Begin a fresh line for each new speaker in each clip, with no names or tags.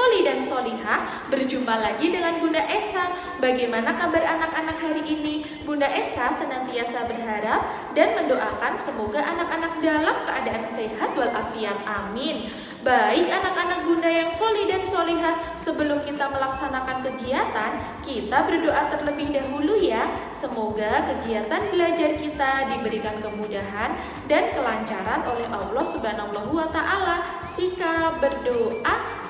soli dan solihah, berjumpa lagi dengan Bunda Esa. Bagaimana kabar anak-anak hari ini? Bunda Esa senantiasa berharap dan mendoakan semoga anak-anak dalam keadaan sehat walafiat. Amin. Baik anak-anak Bunda yang soli dan solihah, sebelum kita melaksanakan kegiatan, kita berdoa terlebih dahulu ya. Semoga kegiatan belajar kita diberikan kemudahan dan kelancaran oleh Allah Subhanahu wa Ta'ala. Sikap berdoa.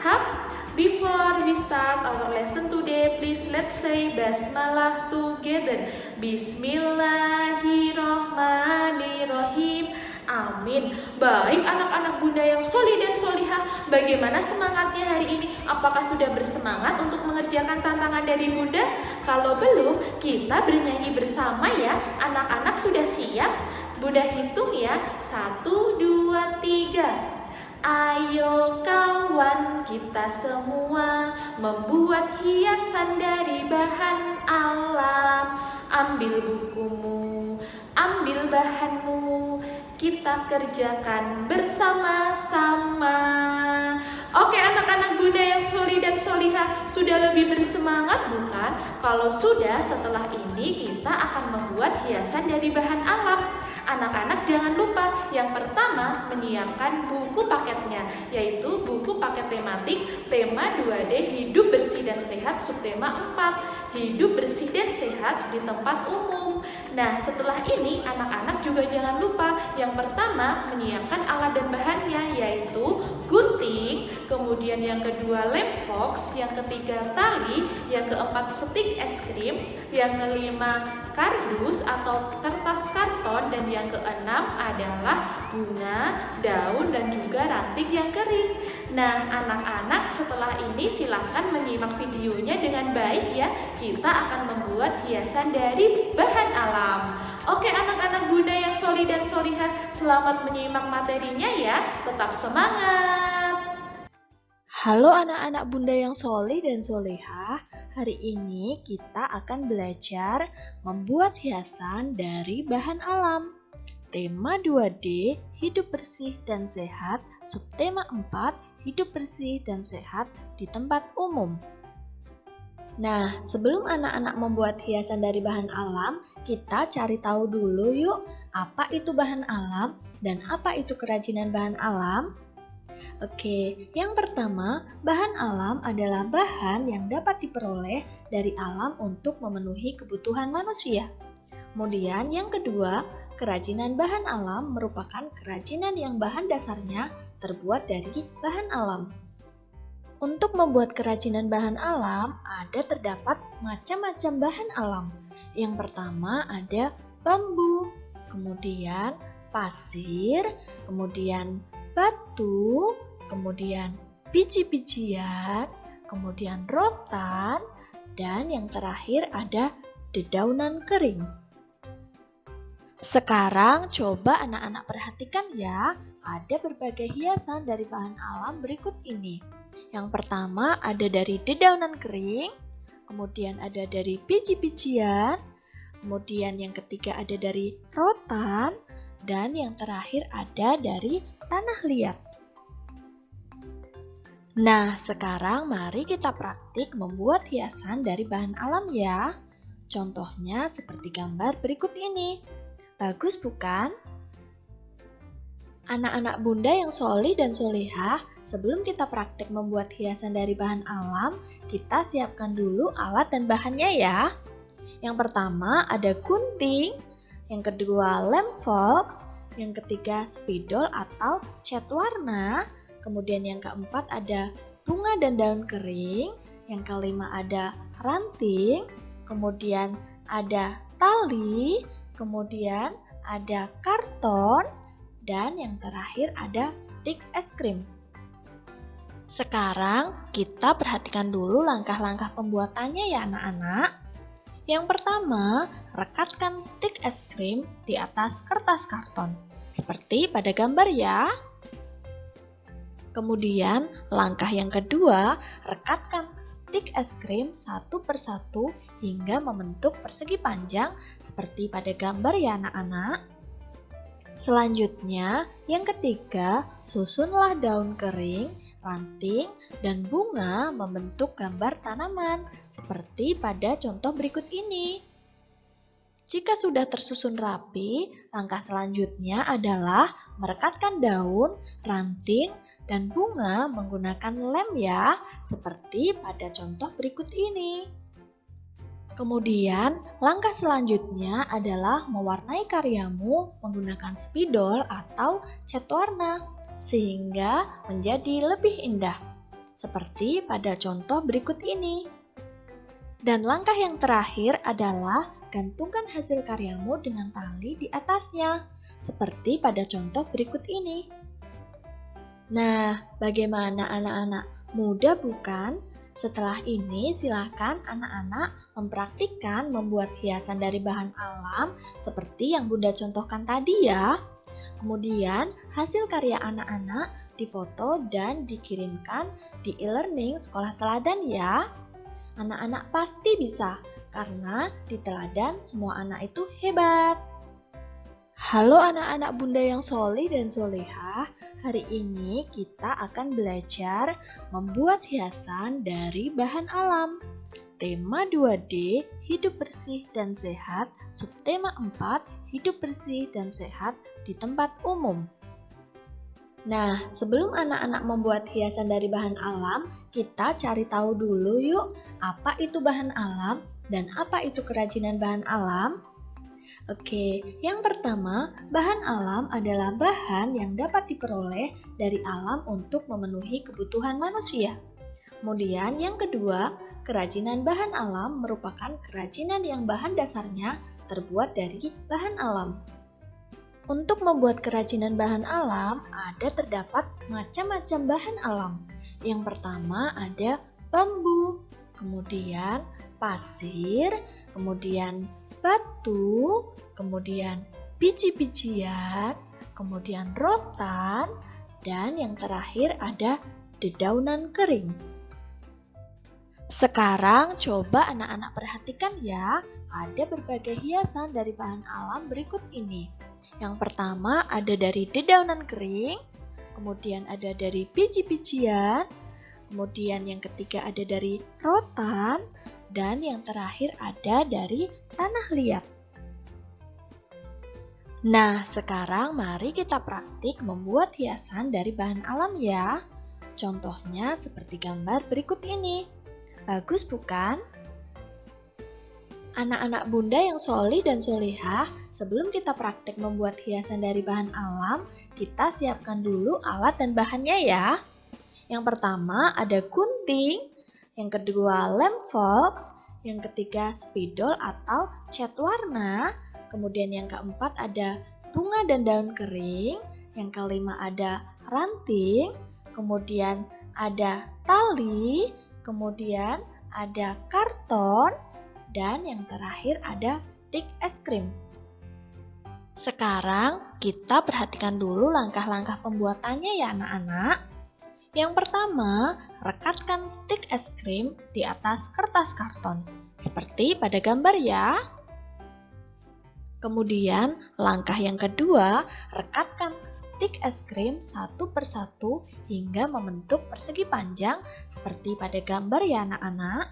Before we start our lesson today, please let's say Basmalah together. Bismillahirrahmanirrahim. Amin. Baik anak-anak Bunda yang soli dan solihah, bagaimana semangatnya hari ini? Apakah sudah bersemangat untuk mengerjakan tantangan dari Bunda? Kalau belum, kita bernyanyi bersama ya. Anak-anak sudah siap? Bunda hitung ya. 1, 2, 3. Ayo kawan, kita semua membuat hiasan dari bahan alam. Ambil bukumu, ambil bahanmu, kita kerjakan bersama-sama. Oke anak-anak Bunda yang soli dan solihah, sudah lebih bersemangat bukan? Kalau sudah, setelah ini kita akan membuat hiasan dari bahan alam. Anak-anak jangan lupa yang pertama menyiapkan buku paketnya, yaitu buku paket tematik tema 2D hidup bersih dan sehat subtema 4 hidup bersih dan sehat di tempat umum. Nah setelah ini anak-anak juga jangan lupa yang pertama menyiapkan alat dan bahannya, yaitu gunting, kemudian yang kedua lem fox, yang ketiga tali, yang keempat stik es krim, yang kelima kardus atau kertas karton, dan yang keenam adalah bunga, daun, dan juga ranting yang kering. Nah anak-anak setelah ini silahkan menyimak videonya dengan baik ya. Kita akan membuat hiasan dari bahan alam. Oke anak-anak Bunda yang soli dan solihah, selamat menyimak materinya ya. Tetap semangat.
Halo anak-anak Bunda yang soli dan solihah. Hari ini kita akan belajar membuat hiasan dari bahan alam. Tema 2D, hidup bersih dan sehat, subtema 4, hidup bersih dan sehat di tempat umum. Nah, sebelum anak-anak membuat hiasan dari bahan alam, kita cari tahu dulu yuk, apa itu bahan alam dan apa itu kerajinan bahan alam. Oke, yang pertama, bahan alam adalah bahan yang dapat diperoleh dari alam untuk memenuhi kebutuhan manusia. Kemudian yang kedua, kerajinan bahan alam merupakan kerajinan yang bahan dasarnya terbuat dari bahan alam. Untuk membuat kerajinan bahan alam, terdapat macam-macam bahan alam. Yang pertama ada bambu, kemudian pasir, kemudian batu, kemudian biji-bijian, kemudian rotan, dan yang terakhir ada dedaunan kering. Sekarang coba anak-anak perhatikan ya, ada berbagai hiasan dari bahan alam berikut ini. Yang pertama ada dari dedaunan kering, kemudian ada dari biji-bijian, kemudian yang ketiga ada dari rotan, dan yang terakhir ada dari tanah liat. Nah, sekarang mari kita praktik membuat hiasan dari bahan alam ya. Contohnya seperti gambar berikut ini. Bagus bukan? Anak-anak Bunda yang soli dan solihah, sebelum kita praktik membuat hiasan dari bahan alam, kita siapkan dulu alat dan bahannya ya. Yang pertama ada gunting, yang kedua lem fox, yang ketiga spidol atau cat warna, kemudian yang keempat ada bunga dan daun kering, yang kelima ada ranting, kemudian ada tali, kemudian ada karton, dan yang terakhir ada stik es krim. Sekarang kita perhatikan dulu langkah-langkah pembuatannya ya anak-anak. Yang pertama, rekatkan stik es krim di atas kertas karton, seperti pada gambar ya. Kemudian, langkah yang kedua, rekatkan stik es krim satu persatu hingga membentuk persegi panjang seperti pada gambar ya anak-anak. Selanjutnya, yang ketiga, susunlah daun kering ranting, dan bunga membentuk gambar tanaman, seperti pada contoh berikut ini. Jika sudah tersusun rapi, langkah selanjutnya adalah merekatkan daun, ranting, dan bunga menggunakan lem ya, seperti pada contoh berikut ini. Kemudian, langkah selanjutnya adalah mewarnai karyamu menggunakan spidol atau cat warna, sehingga menjadi lebih indah, seperti pada contoh berikut ini. Dan langkah yang terakhir adalah gantungkan hasil karyamu dengan tali di atasnya, seperti pada contoh berikut ini. Nah, bagaimana anak-anak? Mudah bukan? Setelah ini, silakan anak-anak mempraktikkan membuat hiasan dari bahan alam seperti yang Bunda contohkan tadi ya. Kemudian, hasil karya anak-anak difoto dan dikirimkan di e-learning Sekolah Teladan ya. Anak-anak pasti bisa, karena di teladan semua anak itu hebat. Halo anak-anak Bunda yang solih dan solehah, hari ini kita akan belajar membuat hiasan dari bahan alam. Tema 2D, hidup bersih dan sehat, subtema 4, hidup bersih dan sehat di tempat umum. Nah, sebelum anak-anak membuat hiasan dari bahan alam, kita cari tahu dulu yuk, apa itu bahan alam dan apa itu kerajinan bahan alam. Oke, yang pertama, bahan alam adalah bahan yang dapat diperoleh dari alam untuk memenuhi kebutuhan manusia. Kemudian yang kedua, kerajinan bahan alam merupakan kerajinan yang bahan dasarnya terbuat dari bahan alam. Untuk membuat kerajinan bahan alam, terdapat macam-macam bahan alam. Yang pertama ada bambu, kemudian pasir, kemudian batu, kemudian biji-bijian, kemudian rotan, dan yang terakhir ada dedaunan kering. Sekarang coba anak-anak perhatikan ya, ada berbagai hiasan dari bahan alam berikut ini. Yang pertama ada dari dedaunan kering, kemudian ada dari biji-bijian, kemudian yang ketiga ada dari rotan, dan yang terakhir ada dari tanah liat. Nah, sekarang mari kita praktik membuat hiasan dari bahan alam ya. Contohnya seperti gambar berikut ini. Bagus bukan? Anak-anak Bunda yang solih dan solihah, sebelum kita praktik membuat hiasan dari bahan alam, kita siapkan dulu alat dan bahannya ya. Yang pertama ada gunting, yang kedua lem fox, yang ketiga spidol atau cat warna, kemudian yang keempat ada bunga dan daun kering, yang kelima ada ranting, kemudian ada tali, kemudian ada karton, dan yang terakhir ada stik es krim. Sekarang kita perhatikan dulu langkah-langkah pembuatannya ya anak-anak. Yang pertama, rekatkan stik es krim di atas kertas karton, seperti pada gambar ya. Kemudian, langkah yang kedua, rekatkan stik es krim satu persatu hingga membentuk persegi panjang seperti pada gambar ya anak-anak.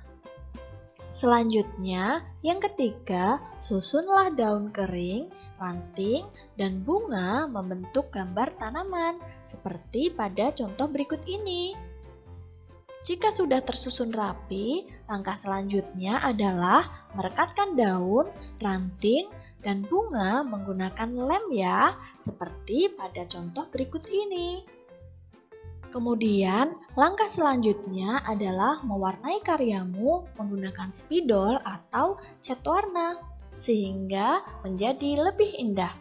Selanjutnya, yang ketiga, susunlah daun kering, ranting, dan bunga membentuk gambar tanaman seperti pada contoh berikut ini. Jika sudah tersusun rapi, langkah selanjutnya adalah merekatkan daun, ranting, dan bunga menggunakan lem ya, seperti pada contoh berikut ini. Kemudian, langkah selanjutnya adalah mewarnai karyamu menggunakan spidol atau cat warna, sehingga menjadi lebih indah,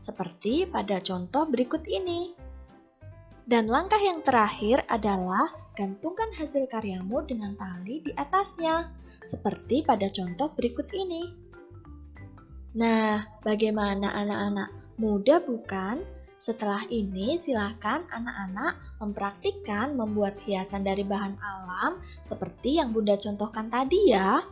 seperti pada contoh berikut ini. Dan langkah yang terakhir adalah gantungkan hasil karyamu dengan tali di atasnya, seperti pada contoh berikut ini. Nah, bagaimana anak-anak? Mudah bukan? Setelah ini, silakan anak-anak mempraktikkan membuat hiasan dari bahan alam seperti yang Bunda contohkan tadi ya.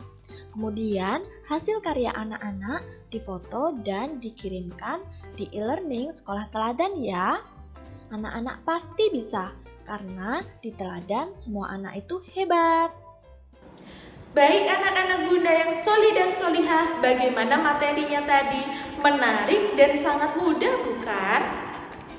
Kemudian, hasil karya anak-anak difoto dan dikirimkan di e-learning Sekolah Teladan ya. Anak-anak pasti bisa, karena di teladan semua anak itu hebat.
Baik anak-anak bunda yang soli dan solihah, bagaimana materinya tadi? Menarik dan sangat mudah bukan?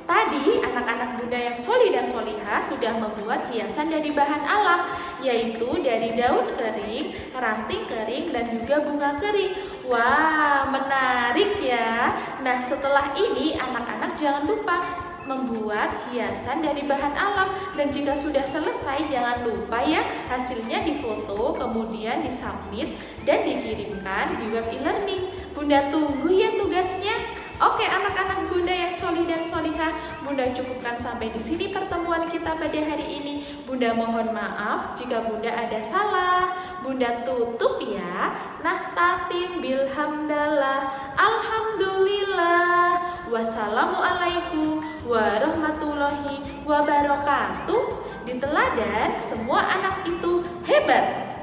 Tadi anak-anak bunda yang soli dan solihah sudah membuat hiasan dari bahan alam, yaitu dari daun kering, ranting kering, dan juga bunga kering. Wah, menarik ya. Nah, setelah ini anak-anak jangan lupa membuat hiasan dari bahan alam, dan jika sudah selesai jangan lupa ya hasilnya difoto kemudian disubmit dan dikirimkan di web e-learning. Bunda tunggu ya tugasnya. Oke anak-anak bunda yang solih dan solihah, bunda cukupkan sampai di sini pertemuan kita pada hari ini. Bunda mohon maaf jika bunda ada salah. Bunda tutup ya. Nah tatim bilhamdallah, alhamdulillah, wassalamualaikum warahmatullahi wabarakatuh. Di teladan semua anak itu hebat.